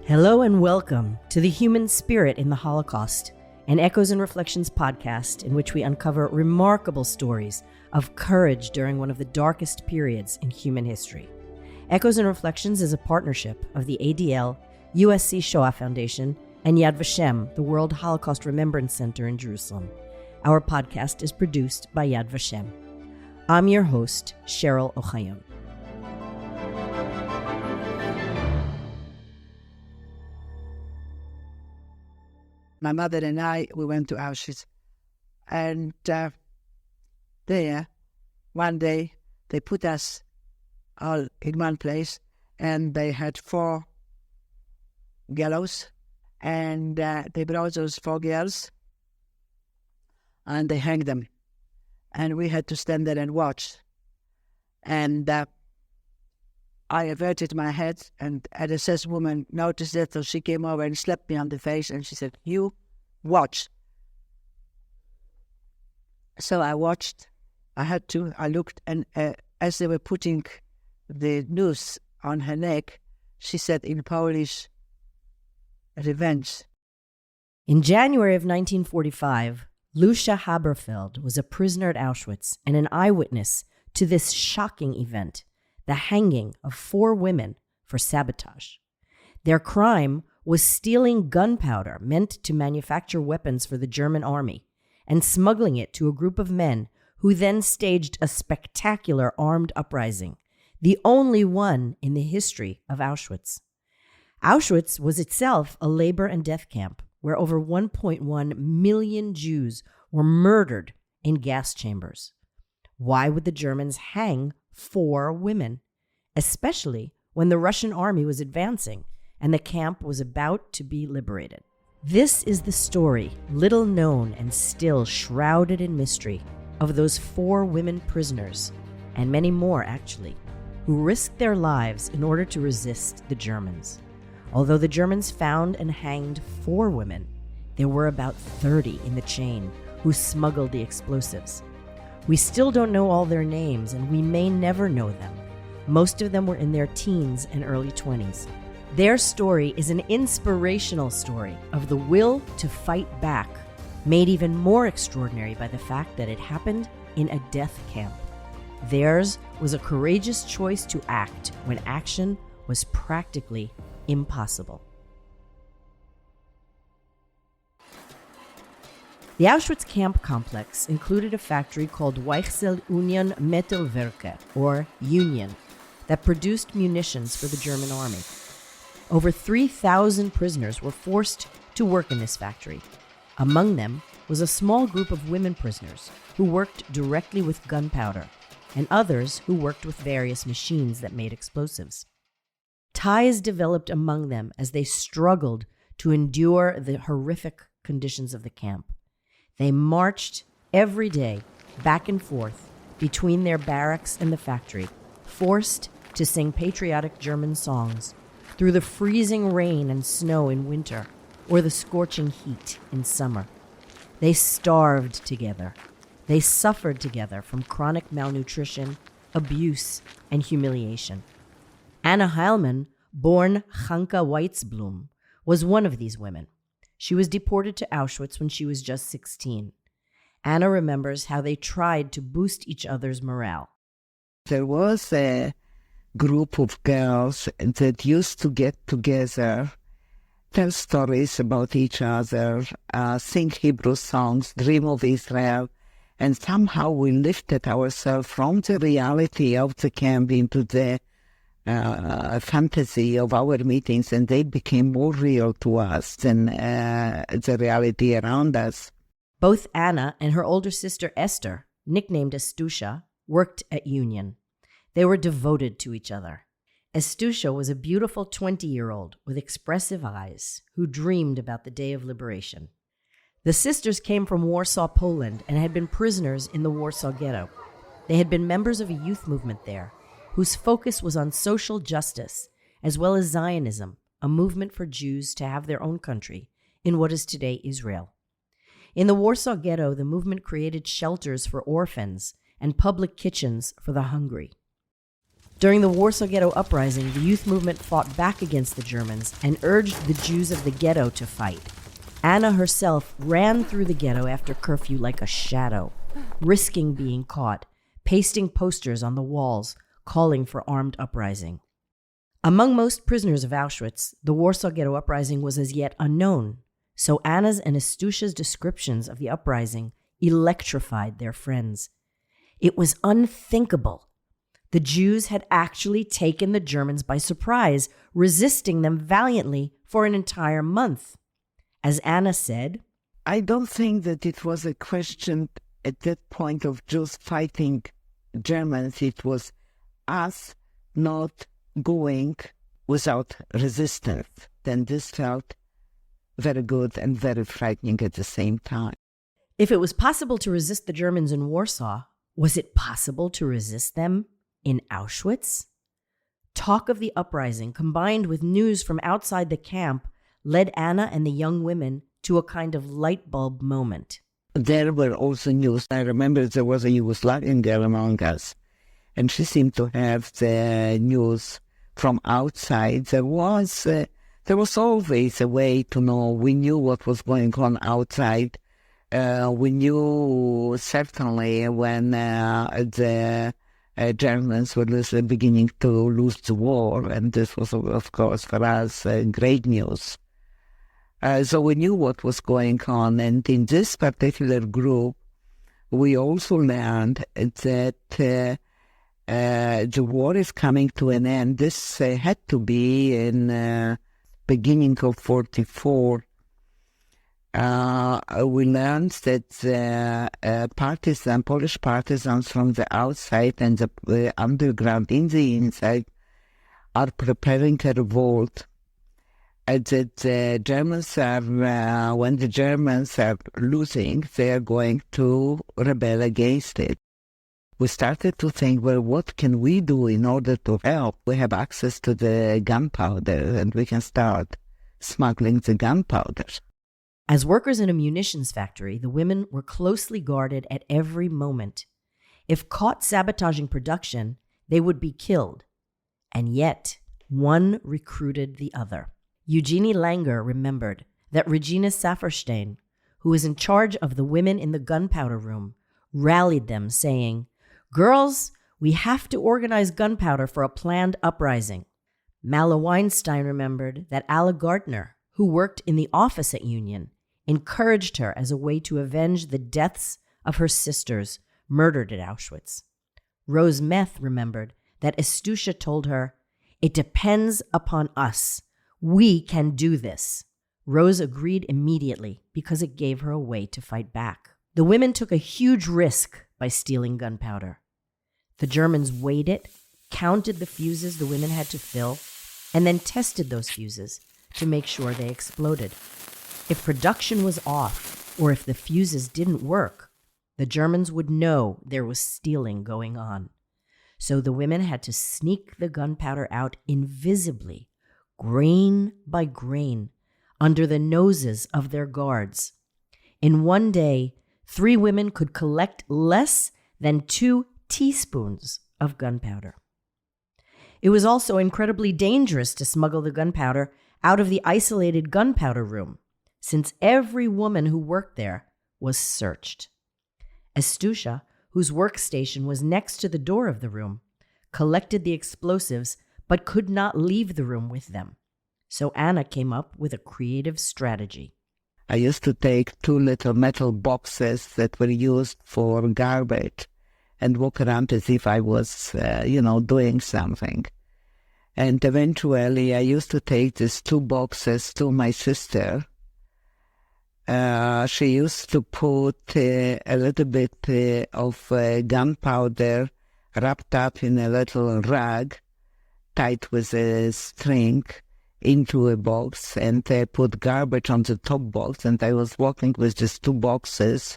Hello and welcome to The Human Spirit in the Holocaust, an Echoes and Reflections podcast in which we uncover remarkable stories of courage during one of the darkest periods in human history. Echoes and Reflections is a partnership of the ADL, USC Shoah Foundation, and Yad Vashem, the World Holocaust Remembrance Center in Jerusalem. Our podcast is produced by Yad Vashem. I'm your host, Cheryl Ochayon. My mother and I, we went to Auschwitz. And there, one day, they put us all in one place, and they had 4 gallows, and they brought those 4 girls, and they hanged them. And we had to stand there and watch. And I averted my head, and an SS woman noticed it, so she came over and slapped me on the face, and she said, "You watch." So I watched. I had to. I looked, and as they were putting the noose on her neck, she said in Polish, "Revenge." In January of 1945, Lucia Haberfeld was a prisoner at Auschwitz and an eyewitness to this shocking event, the hanging of 4 women for sabotage. Their crime was stealing gunpowder meant to manufacture weapons for the German army and smuggling it to a group of men who then staged a spectacular armed uprising, the only one in the history of Auschwitz. Auschwitz was itself a labor and death camp where over 1.1 million Jews were murdered in gas chambers. Why would the Germans hang 4 women, especially when the Russian army was advancing and the camp was about to be liberated? This is the story, little known and still shrouded in mystery, of those 4 women prisoners, and many more actually, who risked their lives in order to resist the Germans. Although the Germans found and hanged 4 women, there were about 30 in the chain who smuggled the explosives. We still don't know all their names, and we may never know them. Most of them were in their teens and early 20s. Their story is an inspirational story of the will to fight back, made even more extraordinary by the fact that it happened in a death camp. Theirs was a courageous choice to act when action was practically impossible. The Auschwitz camp complex included a factory called Weichsel Union Metallwerke, or Union, that produced munitions for the German army. Over 3,000 prisoners were forced to work in this factory. Among them was a small group of women prisoners who worked directly with gunpowder, and others who worked with various machines that made explosives. Ties developed among them as they struggled to endure the horrific conditions of the camp. They marched every day back and forth between their barracks and the factory, forced to sing patriotic German songs through the freezing rain and snow in winter or the scorching heat in summer. They starved together. They suffered together from chronic malnutrition, abuse, and humiliation. Anna Heilmann, born Chanka Weitzblum, was one of these women. She was deported to Auschwitz when she was just 16. Anna remembers how they tried to boost each other's morale. There was a group of girls that used to get together, tell stories about each other, sing Hebrew songs, dream of Israel, and somehow we lifted ourselves from the reality of the camp into the fantasy of our meetings, and they became more real to us than the reality around us. Both Anna and her older sister Esther, nicknamed Estusha, worked at Union. They were devoted to each other. Estusha was a beautiful 20-year-old with expressive eyes who dreamed about the day of liberation. The sisters came from Warsaw, Poland, and had been prisoners in the Warsaw Ghetto. They had been members of a youth movement there, whose focus was on social justice, as well as Zionism, a movement for Jews to have their own country in what is today Israel. In the Warsaw Ghetto, the movement created shelters for orphans and public kitchens for the hungry. During the Warsaw Ghetto Uprising, the youth movement fought back against the Germans and urged the Jews of the ghetto to fight. Anna herself ran through the ghetto after curfew like a shadow, risking being caught, pasting posters on the walls calling for armed uprising. Among most prisoners of Auschwitz, the Warsaw Ghetto Uprising was as yet unknown, so Anna's and Astusha's descriptions of the uprising electrified their friends. It was unthinkable. The Jews had actually taken the Germans by surprise, resisting them valiantly for an entire month. As Anna said, I don't think that it was a question at that point of Jews fighting Germans. It was us not going without resistance. Then this felt very good and very frightening at the same time. if it was possible to resist the Germans in Warsaw, was it possible to resist them in Auschwitz? Talk of the uprising, combined with news from outside the camp, led Anna and the young women to a kind of light bulb moment. There were also news. I remember there was a Yugoslavian girl among us, and she seemed to have the news from outside. There was always a way to know. We knew what was going on outside. We knew certainly when the Germans were beginning to lose the war, and this was, of course, for us great news. So we knew what was going on, and in this particular group, we also learned that the war is coming to an end. This had to be in beginning of 1944. We learned that the Polish partisans from the outside and the underground in the inside are preparing a revolt. And that the Germans are, when the Germans are losing, they are going to rebel against it. We started to think, well, what can we do in order to help? We have access to the gunpowder, and we can start smuggling the gunpowder. As workers in a munitions factory, the women were closely guarded at every moment. If caught sabotaging production, they would be killed. And yet, one recruited the other. Eugenie Langer remembered that Regina Safferstein, who was in charge of the women in the gunpowder room, rallied them, saying, "Girls, we have to organize gunpowder for a planned uprising." Mala Weinstein remembered that Alla Gardner, who worked in the office at Union, encouraged her as a way to avenge the deaths of her sisters murdered at Auschwitz. Rose Meth remembered that Astusha told her, "It depends upon us. We can do this." Rose agreed immediately because it gave her a way to fight back. The women took a huge risk by stealing gunpowder. The Germans weighed it, counted the fuses the women had to fill, and then tested those fuses to make sure they exploded. If production was off, or if the fuses didn't work, the Germans would know there was stealing going on. So the women had to sneak the gunpowder out invisibly, grain by grain, under the noses of their guards. In one day, 3 women could collect less than 2 teaspoons of gunpowder. It was also incredibly dangerous to smuggle the gunpowder out of the isolated gunpowder room, since every woman who worked there was searched. Astusha, whose workstation was next to the door of the room, collected the explosives but could not leave the room with them. So Anna came up with a creative strategy. I used to take 2 little metal boxes that were used for garbage and walk around as if I was, doing something. And eventually I used to take these 2 boxes to my sister. She used to put a little bit of gunpowder wrapped up in a little rag, tied with a string, into a box, and put garbage on the top box. And I was walking with these 2 boxes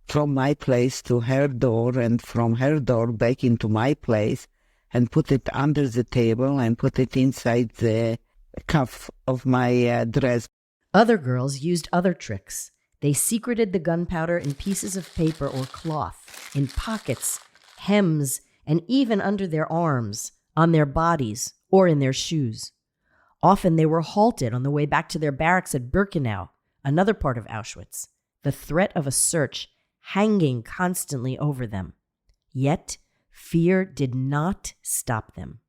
from my place to her door, and from her door back into my place, and put it under the table and put it inside the cuff of my dress. Other girls used other tricks. They secreted the gunpowder in pieces of paper or cloth, in pockets, hems, and even under their arms, on their bodies or in their shoes. Often they were halted on the way back to their barracks at Birkenau, another part of Auschwitz, the threat of a search hanging constantly over them. Yet, fear did not stop them.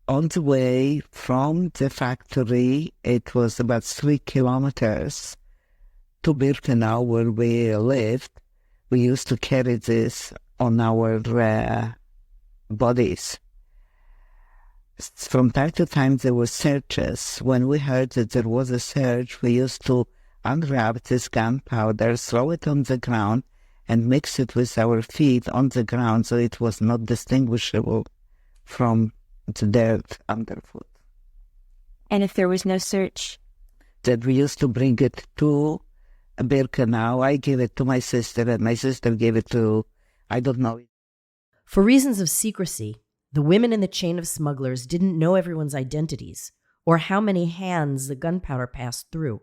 On the way from the factory, it was about 3 kilometers to Birkenau, where we lived. We used to carry this on our bodies. From time to time, there were searches. When we heard that there was a search, we used to unwrap this gunpowder, throw it on the ground, and mix it with our feet on the ground so it was not distinguishable from the dirt underfoot. And if there was no search? That we used to bring it to Birkenau. I gave it to my sister, and my sister gave it to, I don't know. For reasons of secrecy, the women in the chain of smugglers didn't know everyone's identities or how many hands the gunpowder passed through.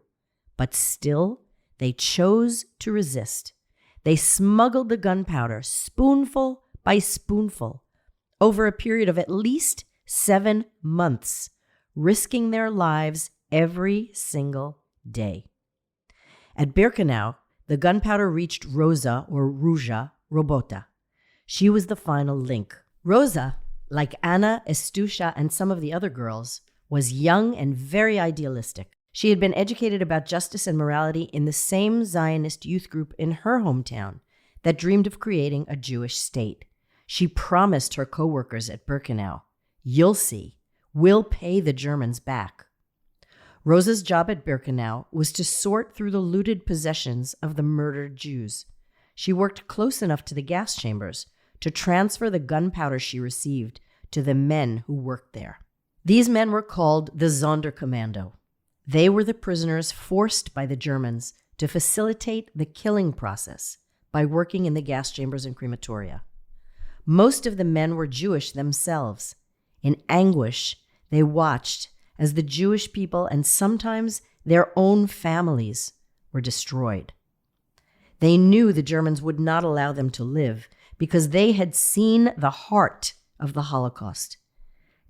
But still, they chose to resist. They smuggled the gunpowder spoonful by spoonful over a period of at least 7 months, risking their lives every single day. At Birkenau, the gunpowder reached Rosa, or Ruja, Robota. She was the final link. Rosa, like Anna, Estusha, and some of the other girls, was young and very idealistic. She had been educated about justice and morality in the same Zionist youth group in her hometown that dreamed of creating a Jewish state. She promised her co-workers at Birkenau, "You'll see, we'll pay the Germans back." Rosa's job at Birkenau was to sort through the looted possessions of the murdered Jews. She worked close enough to the gas chambers to transfer the gunpowder she received to the men who worked there. These men were called the Sonderkommando. They were the prisoners forced by the Germans to facilitate the killing process by working in the gas chambers and crematoria. Most of the men were Jewish themselves. In anguish, they watched as the Jewish people and sometimes their own families were destroyed. They knew the Germans would not allow them to live because they had seen the heart of the Holocaust.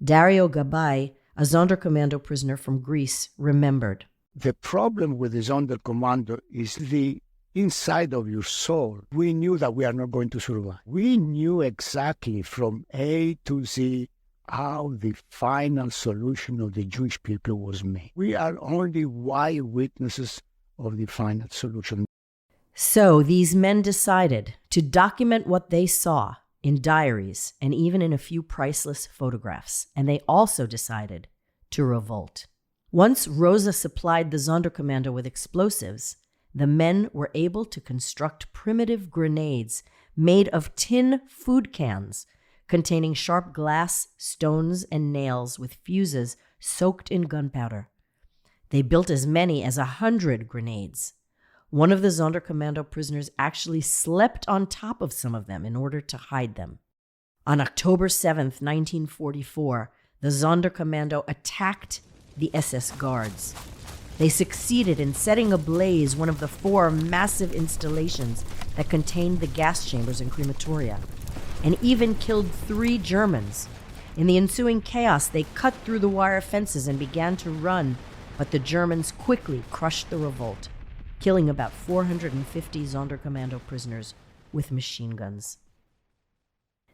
Dario Gabay, a Sonderkommando prisoner from Greece, remembered. The problem with the Sonderkommando is the inside of your soul. We knew that we are not going to survive. We knew exactly from A to Z how the final solution of the Jewish people was made. We are only white witnesses of the final solution. So these men decided to document what they saw in diaries and even in a few priceless photographs. And they also decided to revolt. Once Rosa supplied the Sonderkommando with explosives, the men were able to construct primitive grenades made of tin food cans containing sharp glass, stones, and nails with fuses soaked in gunpowder. They built as many as 100 grenades. One of the Sonderkommando prisoners actually slept on top of some of them in order to hide them. On October 7th, 1944, the Sonderkommando attacked the SS guards. They succeeded in setting ablaze one of the 4 massive installations that contained the gas chambers and crematoria, and even killed 3 Germans. In the ensuing chaos, they cut through the wire fences and began to run, but the Germans quickly crushed the revolt, killing about 450 Sonderkommando prisoners with machine guns.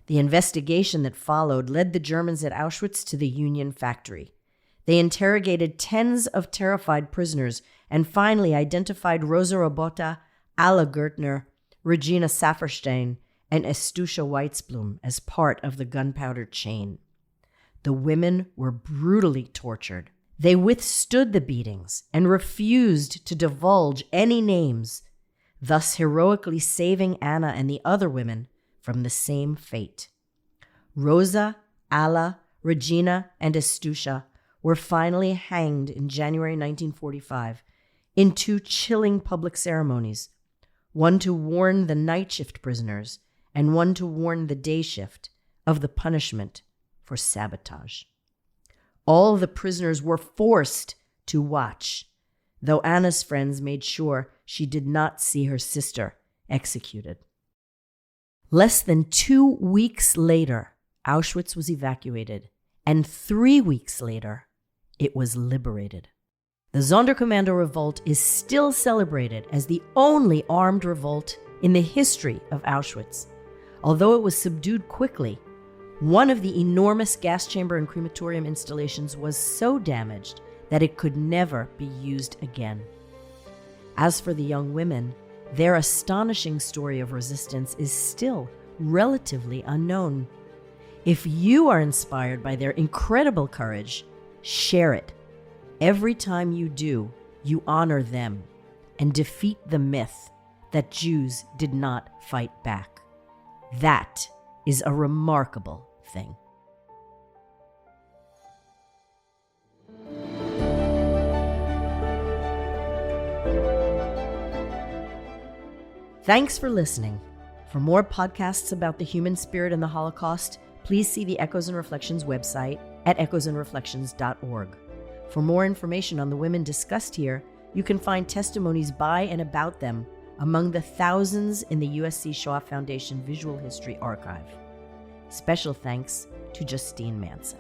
The investigation that followed led the Germans at Auschwitz to the Union factory. They interrogated tens of terrified prisoners and finally identified Rosa Robota, Alla Gertner, Regina Safferstein, and Estusha Weitzblum as part of the gunpowder chain. The women were brutally tortured. They withstood the beatings and refused to divulge any names, thus heroically saving Anna and the other women from the same fate. Rosa, Alla, Regina, and Estusha were finally hanged in January 1945 in 2 chilling public ceremonies, one to warn the night shift prisoners and one to warn the day shift of the punishment for sabotage. All the prisoners were forced to watch, though Anna's friends made sure she did not see her sister executed. Less than 2 weeks later, Auschwitz was evacuated, and 3 weeks later, it was liberated. The Sonderkommando revolt is still celebrated as the only armed revolt in the history of Auschwitz. Although it was subdued quickly, one of the enormous gas chamber and crematorium installations was so damaged that it could never be used again. As for the young women, their astonishing story of resistance is still relatively unknown. If you are inspired by their incredible courage, share it. Every time you do, you honor them and defeat the myth that Jews did not fight back. That is a remarkable thing. Thanks for listening. For more podcasts about the human spirit and the Holocaust, please see the Echoes and Reflections website at echoesandreflections.org. For more information on the women discussed here, you can find testimonies by and about them among the thousands in the USC Shoah Foundation Visual History Archive. Special thanks to Justine Manson.